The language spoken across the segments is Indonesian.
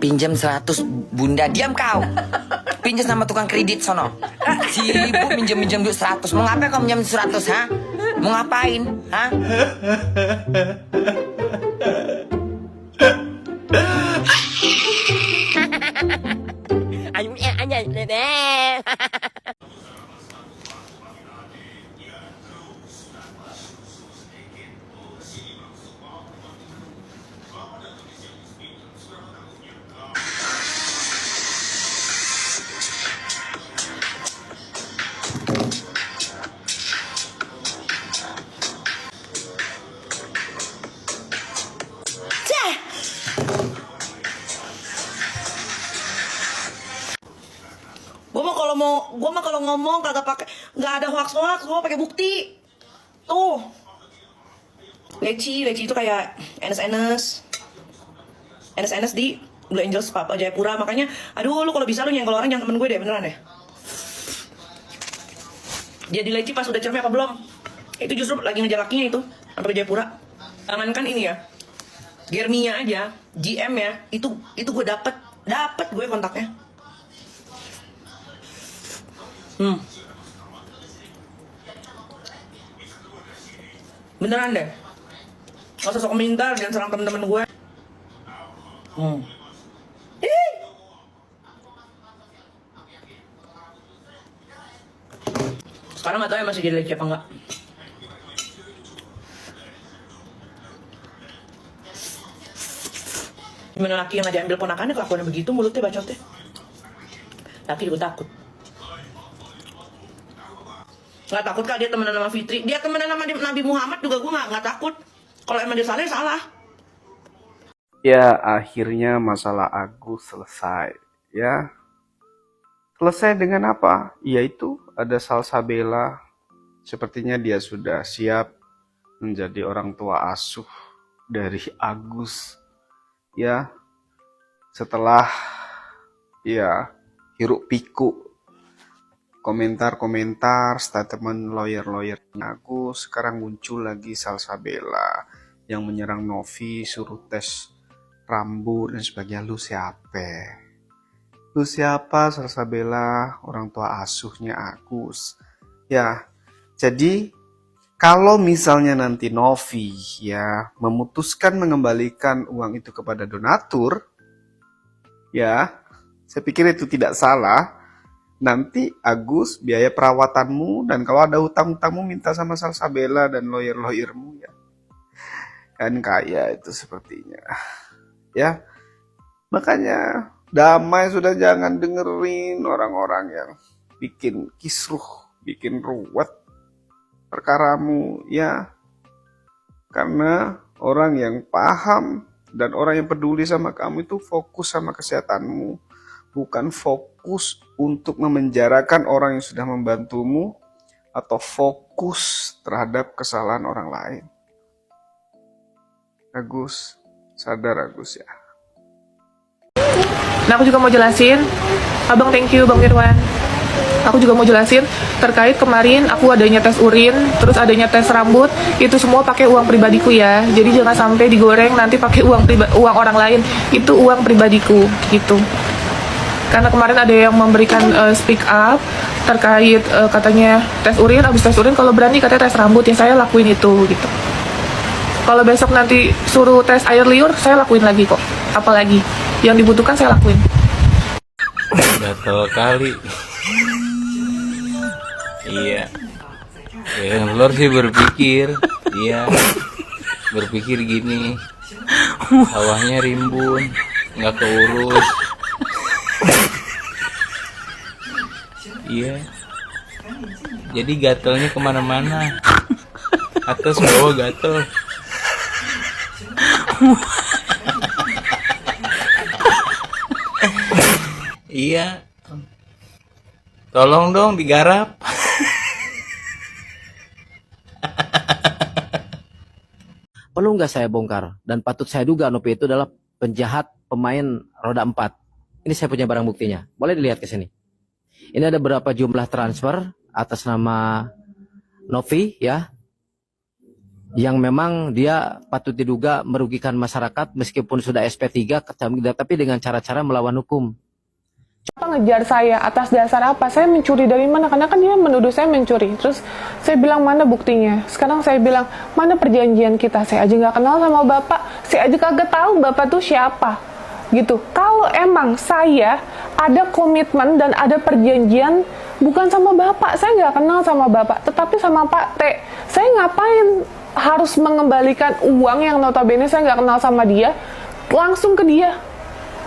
Pinjam 100, Bunda. Diam kau. Pinjam sama tukang kredit sono. Si ibu minjem duit 100. Mau ngapain kau minjem 100, ha? Mau ngapain, ha? Gua mah kalau ngomong kagak pakai, nggak ada hoax, gua pakai bukti. Tuh. Leci itu kayak NS di Blue Angels Papa Jayapura. Makanya aduh, lu kalau bisa lu nyenggol orang yang temen gue deh, beneran deh. Dia di Leci pas udah cermin apa belum? Itu justru lagi ngejar lakinya itu sampai ke Jayapura. Jangankan ini ya, Germinya aja, GM ya, itu gue dapet gue kontaknya. Beneran deh. Gak usah sok komentar dan serang temen-temen gue. Sekarang gak tau ya masih jadi lagi apa enggak. Gimana laki yang ngajak ambil ponakannya kelakuannya begitu, mulutnya bacotnya. Laki juga takut. Gak takut kak dia temenan sama Fitri. Dia temenan sama Nabi Muhammad juga gue gak takut. Kalau emang dia salah, ya salah. Ya, akhirnya masalah Agus selesai. Ya, selesai dengan apa? Yaitu ada Salsabella. Sepertinya dia sudah siap menjadi orang tua asuh dari Agus. Ya, setelah hiruk pikuk komentar-komentar statement lawyer-lawyernya Agus, sekarang muncul lagi Salsabella yang menyerang Novi, suruh tes rambut dan sebagainya. Lu siapa? Lu siapa Salsabella? Orang tua asuhnya Agus. Ya, jadi kalau misalnya nanti Novi ya memutuskan mengembalikan uang itu kepada donatur, ya, saya pikir itu tidak salah. Nanti Agus biaya perawatanmu, dan kalau ada hutang-hutangmu minta sama Salsabella dan lawyer-lawyermu ya. Kan kaya itu sepertinya. Ya. Makanya damai sudah, jangan dengerin orang-orang yang bikin kisruh, bikin ruwet perkaramu ya. Karena orang yang paham dan orang yang peduli sama kamu itu fokus sama kesehatanmu, bukan fokus untuk memenjarakan orang yang sudah membantumu atau fokus terhadap kesalahan orang lain. Agus, sadar Agus ya. Nah, aku juga mau jelasin, Abang, thank you Bang Irwan. Aku juga mau jelasin terkait kemarin aku adanya tes urin, terus adanya tes rambut, itu semua pakai uang pribadiku ya. Jadi jangan sampai digoreng nanti pakai uang orang lain, itu uang pribadiku gitu. Karena kemarin ada yang memberikan speak up terkait katanya tes urin, abis tes urin kalau berani katanya tes rambut, ya saya lakuin itu gitu. Kalau besok nanti suruh tes air liur, saya lakuin lagi kok. Apalagi yang dibutuhkan saya lakuin. Gatel kali. Iya. Ya, lor sih berpikir, berpikir gini, sawahnya rimbun, nggak keurus. Iya. Jadi gatelnya kemana-mana. Atas bawah gatel. Iya. Tolong dong digarap. Perlu nggak saya bongkar? Dan patut saya duga Novi itu adalah penjahat pemain roda 4. Ini saya punya barang buktinya. Boleh dilihat ke sini. Ini ada berapa jumlah transfer atas nama Novi ya. yang memang dia patut diduga merugikan masyarakat meskipun sudah SP3 tapi dengan cara-cara melawan hukum. Apa ngejar saya atas dasar apa? Saya mencuri dari mana? Karena kan dia menuduh saya mencuri. Terus saya bilang mana buktinya? Sekarang saya bilang mana perjanjian kita? Saya aja nggak kenal sama bapak. Saya aja kagak tahu bapak tuh siapa. Gitu. Kalau emang saya ada komitmen dan ada perjanjian bukan sama bapak, saya nggak kenal sama bapak, tetapi sama Pak T. Saya ngapain harus mengembalikan uang yang notabene saya nggak kenal sama dia langsung ke dia?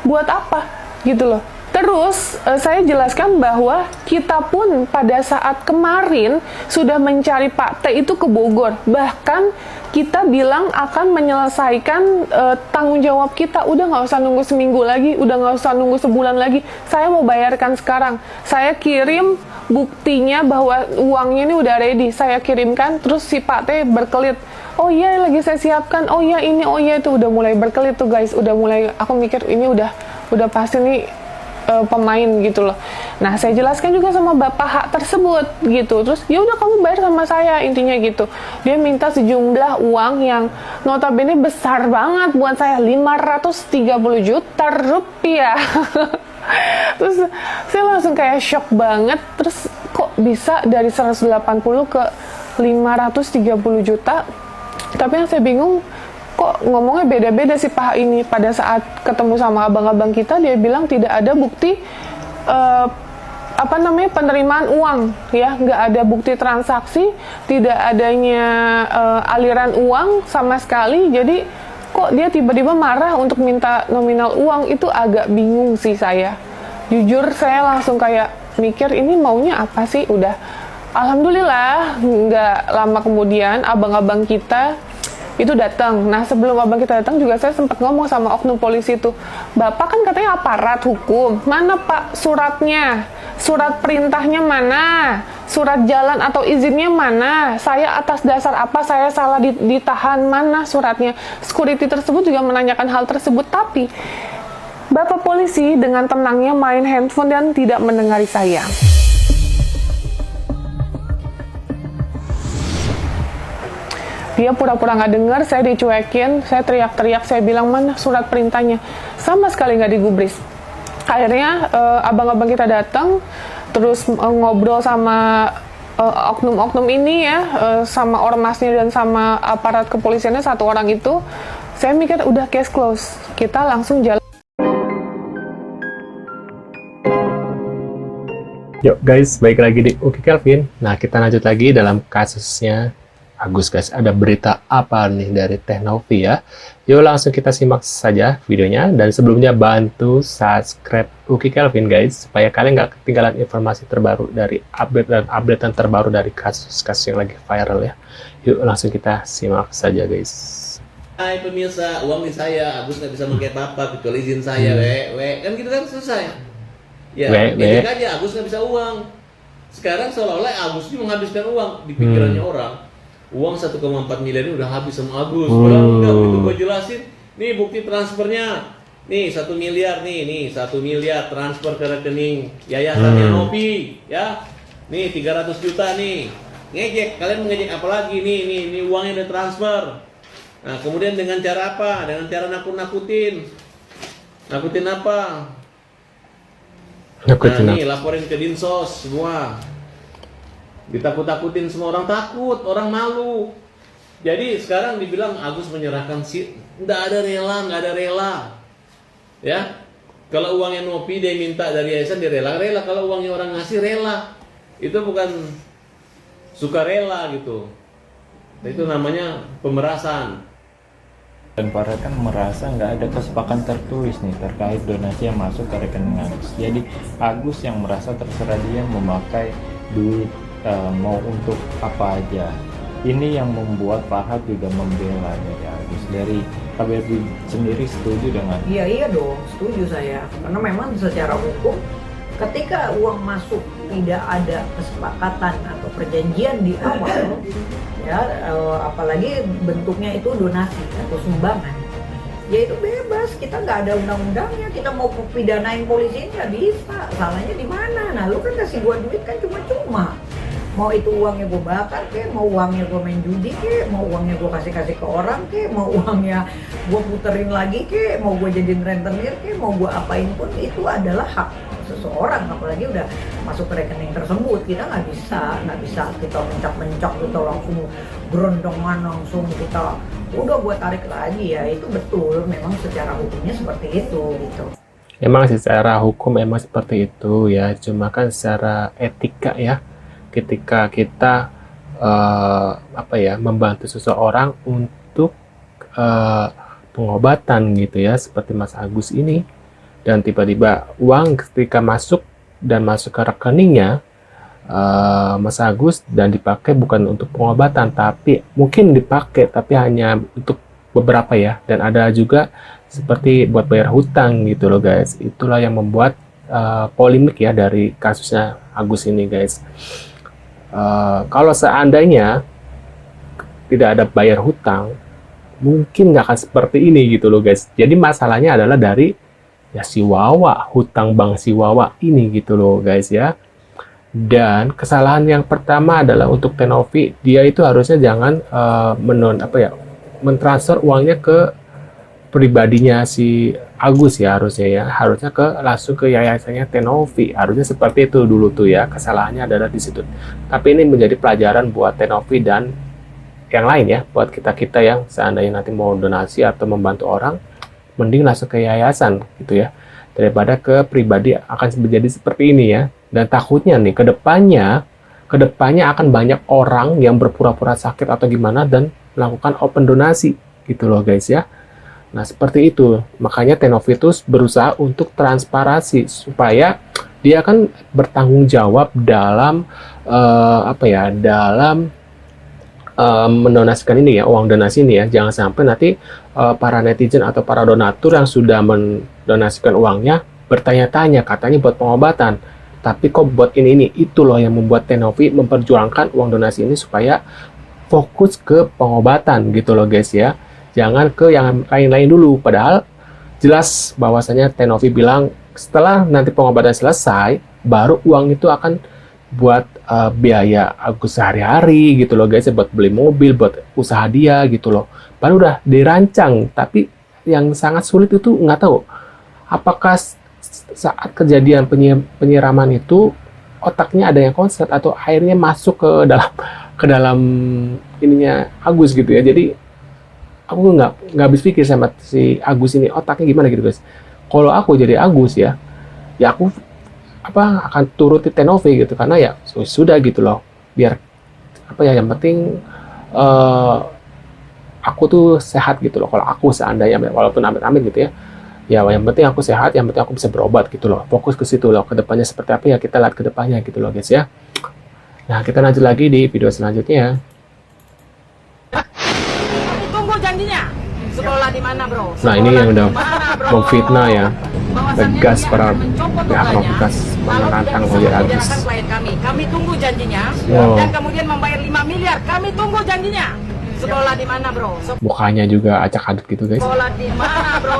Buat apa? Gitu loh. Terus saya jelaskan bahwa kita pun pada saat kemarin sudah mencari Pak T itu ke Bogor. Bahkan kita bilang akan menyelesaikan tanggung jawab kita. Udah nggak usah nunggu seminggu lagi, udah nggak usah nunggu sebulan lagi. Saya mau bayarkan sekarang. Saya kirim buktinya bahwa uangnya ini udah ready. Saya kirimkan, terus si Pak T berkelit. Oh iya lagi saya siapkan. Oh iya ini, oh iya itu udah mulai berkelit tuh guys. Udah mulai, aku mikir ini udah pasti nih pemain gitu loh. Nah, saya jelaskan juga sama bapak hak tersebut gitu. Terus ya udah kamu bayar sama saya intinya gitu. Dia minta sejumlah uang yang notabene besar banget buat saya, 530 juta rupiah. Terus saya langsung kayak shock banget. Terus kok bisa dari 180 ke 530 juta? Tapi yang saya bingung kok ngomongnya beda-beda sih Pak ini. Pada saat ketemu sama abang-abang kita, dia bilang tidak ada bukti penerimaan uang, ya, nggak ada bukti transaksi, tidak adanya aliran uang sama sekali. Jadi kok dia tiba-tiba marah untuk minta nominal uang, itu agak bingung sih saya. Jujur saya langsung kayak mikir ini maunya apa sih. Udah, alhamdulillah nggak lama kemudian abang-abang kita itu datang. Nah, sebelum abang kita datang juga saya sempat ngomong sama oknum polisi itu, Bapak kan katanya aparat hukum, mana Pak suratnya, surat perintahnya mana, surat jalan atau izinnya mana, saya atas dasar apa saya salah ditahan, mana suratnya. Security tersebut juga menanyakan hal tersebut, tapi Bapak polisi dengan tenangnya main handphone dan tidak mendengari saya. Dia pura-pura nggak dengar, saya dicuekin, saya teriak-teriak, saya bilang mana surat perintahnya, sama sekali nggak digubris. Akhirnya abang-abang kita datang, terus ngobrol sama oknum-oknum ini ya, sama ormasnya dan sama aparat kepolisiannya, satu orang itu. Saya mikir udah case close, kita langsung jalan. Yuk guys, balik lagi di Uki Kelvin. Nah, kita lanjut lagi dalam kasusnya Agus guys. Ada berita apa nih dari Teknovi ya? Yuk langsung kita simak saja videonya. Dan sebelumnya bantu subscribe Uki Kelvin guys, supaya kalian nggak ketinggalan informasi terbaru dari update terbaru dari kasus-kasus yang lagi viral ya. Yuk langsung kita simak saja guys. Hai pemirsa, uang di saya, Agus nggak bisa pakai apa-apa kecuali izin saya, kan gitu kan selesai. Ya, ngejek aja, Agus nggak bisa uang. Sekarang seolah-olah Agus ini menghabiskan uang di pikirannya orang. Uang 1,4 miliar ini udah habis sama Agus. Enggak, begitu gue jelasin. Nih bukti transfernya. Nih 1 miliar nih 1 miliar transfer ke rekening yayasannya Novi, ya. Nih 300 juta nih. Ngejek, kalian mengejek apa lagi nih uangnya udah transfer. Nah, kemudian dengan cara apa? Dengan cara nakut-nakutin. Nakutin apa? Nah, nih laporin ke Dinsos semua. Ditakut-takutin semua, orang takut, orang malu. Jadi sekarang dibilang Agus menyerahkan nggak ada rela. Ya, kalau uangnya Novi dia minta dari yayasan dia rela. Kalau uangnya orang ngasih rela, itu bukan sukarela gitu. Itu namanya pemerasan. Dan para kan merasa nggak ada kesepakatan tertulis nih terkait donasi yang masuk ke rekening Agus. Jadi Agus yang merasa terserah dia memakai duit mau untuk apa aja. Ini yang membuat Farhad juga membela dari Agus. Dari KBRI sendiri setuju dengan? Iya dong, setuju saya. Karena memang secara hukum ketika uang masuk tidak ada kesepakatan atau perjanjian di awal, ya apalagi bentuknya itu donasi atau sumbangan, ya itu bebas. Kita nggak ada undang-undangnya, kita mau pidanain polisi nggak bisa. Salahnya di mana? Nah, lu kan kasih gua duit kan cuma-cuma. Mau itu uangnya gue bakar kek, mau uangnya gue main judi kek, mau uangnya gue kasih ke orang kek, mau uangnya gue puterin lagi kek, mau gue jadiin rentenir kek, mau gue apain pun itu adalah hak seseorang, apalagi udah masuk ke rekening tersebut. Kita nggak bisa kita mencak kita langsung gerondongan, langsung kita udah gue tarik lagi. Ya itu betul, memang secara hukumnya seperti itu gitu. Memang secara hukum memang seperti itu ya, cuma kan secara etika ya, ketika kita membantu seseorang untuk pengobatan gitu ya, seperti Mas Agus ini, dan tiba-tiba uang ketika masuk ke rekeningnya Mas Agus dan dipakai bukan untuk pengobatan, tapi mungkin dipakai tapi hanya untuk beberapa ya, dan ada juga seperti buat bayar hutang gitu loh guys. Itulah yang membuat polemik ya dari kasusnya Agus ini guys. Kalau seandainya tidak ada bayar hutang, mungkin nggak akan seperti ini gitu loh guys. Jadi masalahnya adalah dari ya si Wawa, hutang bank si Wawa ini gitu loh guys ya. Dan kesalahan yang pertama adalah untuk Tenovi, dia itu harusnya jangan mentransfer uangnya ke pribadinya si Agus ya, harusnya langsung ke yayasannya Tenovi, harusnya seperti itu dulu tuh ya. Kesalahannya adalah di situ. Tapi ini menjadi pelajaran buat Tenovi dan yang lain ya, buat kita yang seandainya nanti mau donasi atau membantu orang, mending langsung ke yayasan gitu ya, daripada ke pribadi akan menjadi seperti ini ya. Dan takutnya nih kedepannya akan banyak orang yang berpura-pura sakit atau gimana dan melakukan open donasi gitu loh guys ya. Nah, seperti itu. Makanya Tenovi itu berusaha untuk transparansi supaya dia kan bertanggung jawab dalam mendonasikan ini ya, uang donasi ini ya. Jangan sampai nanti para netizen atau para donatur yang sudah mendonasikan uangnya bertanya-tanya, katanya buat pengobatan, tapi kok buat ini. Itu loh yang membuat Tenovi memperjuangkan uang donasi ini supaya fokus ke pengobatan gitu loh guys ya. Jangan ke yang lain-lain dulu. Padahal jelas bahwasanya Tenovi bilang setelah nanti pengobatan selesai, baru uang itu akan buat biaya Agus sehari-hari gitu loh guys, buat beli mobil, buat usaha dia gitu loh. Baru udah dirancang. Tapi yang sangat sulit itu nggak tahu apakah saat kejadian penyiraman itu otaknya ada yang konslet atau airnya masuk ke dalam ininya Agus gitu ya. Jadi aku nggak habis pikir sama si Agus ini otaknya gimana gitu guys. Kalau aku jadi Agus ya aku akan turuti Tenovi gitu, karena ya sudah gitu loh, biar yang penting aku tuh sehat gitu loh. Kalau aku seandainya walaupun amit-amit gitu ya yang penting aku sehat, yang penting aku bisa berobat gitu loh. Fokus ke situ loh. Kedepannya seperti apa ya kita lihat kedepannya gitu loh guys ya. Nah, kita lanjut lagi di video selanjutnya. Tunggu janjinya. Sekolah di mana, bro? Nah, ini yang udah memfitnah ya, tegas para pihak notifikasi menantang oleh Agus. Kami tunggu janjinya, dan kemudian membayar 5 miliar. Kami tunggu janjinya. Sekolah di mana, bro? Mukanya juga acak-adut gitu guys. Sekolah di mana, bro?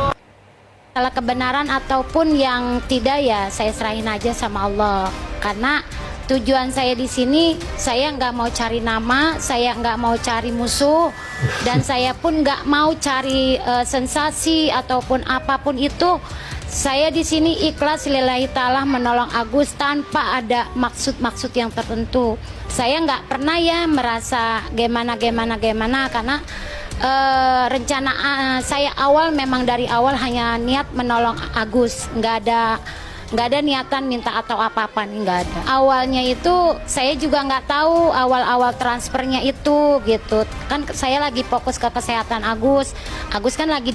Salah kebenaran ataupun yang tidak ya saya serahin aja sama Allah. Karena tujuan saya di sini, saya nggak mau cari nama, saya nggak mau cari musuh, dan saya pun nggak mau cari sensasi ataupun apapun itu. Saya di sini ikhlas lillahi ta'ala menolong Agus tanpa ada maksud-maksud yang tertentu. Saya nggak pernah ya merasa gimana karena rencana saya awal memang dari awal hanya niat menolong Agus, nggak ada niatan minta atau apa-apa nih, nggak ada. Awalnya itu saya juga nggak tahu awal-awal transfernya itu gitu kan. Saya lagi fokus ke kesehatan Agus kan lagi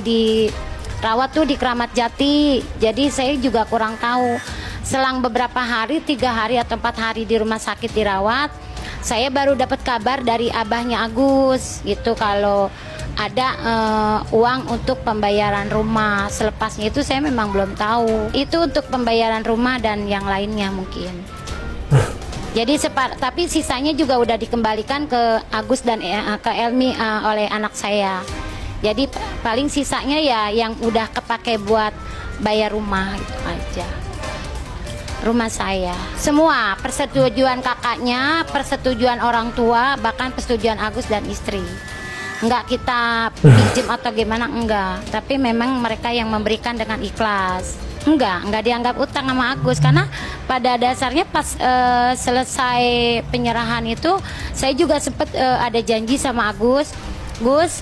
dirawat tuh di Kramat Jati, jadi saya juga kurang tahu. Selang beberapa hari, 3 hari atau 4 hari di rumah sakit dirawat, saya baru dapat kabar dari abahnya Agus gitu kalau ada uang untuk pembayaran rumah. Selepasnya itu saya memang belum tahu. Itu untuk pembayaran rumah dan yang lainnya mungkin. Jadi tapi sisanya juga udah dikembalikan ke Agus dan ke Elmi oleh anak saya. Jadi paling sisanya ya yang udah kepake buat bayar rumah itu aja. rumah saya. Semua persetujuan kakaknya, persetujuan orang tua, bahkan persetujuan Agus dan istri. Enggak kita pinjam atau gimana, enggak. Tapi memang mereka yang memberikan dengan ikhlas. Enggak dianggap utang sama Agus. Karena pada dasarnya pas selesai penyerahan itu, saya juga sempat ada janji sama Agus. Gus,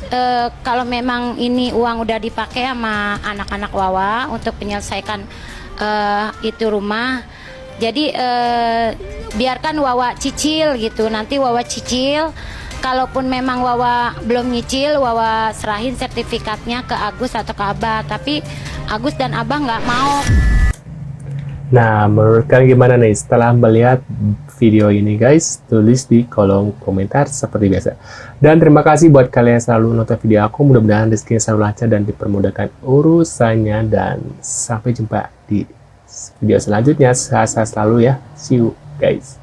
kalau memang ini uang udah dipakai sama anak-anak Wawa untuk menyelesaikan itu rumah, jadi biarkan Wawa cicil gitu. Nanti Wawa cicil, kalaupun memang Wawa belum nyicil, Wawa serahin sertifikatnya ke Agus atau ke Abah. Tapi Agus dan Abah nggak mau. Nah, menurut kalian gimana nih setelah melihat video ini guys? Tulis di kolom komentar seperti biasa. Dan terima kasih buat kalian yang selalu nonton video aku. Mudah-mudahan rezekinya selalu lancar dan dipermudahkan urusannya. Dan sampai jumpa di video selanjutnya. Sehat-sehat selalu ya. See you guys.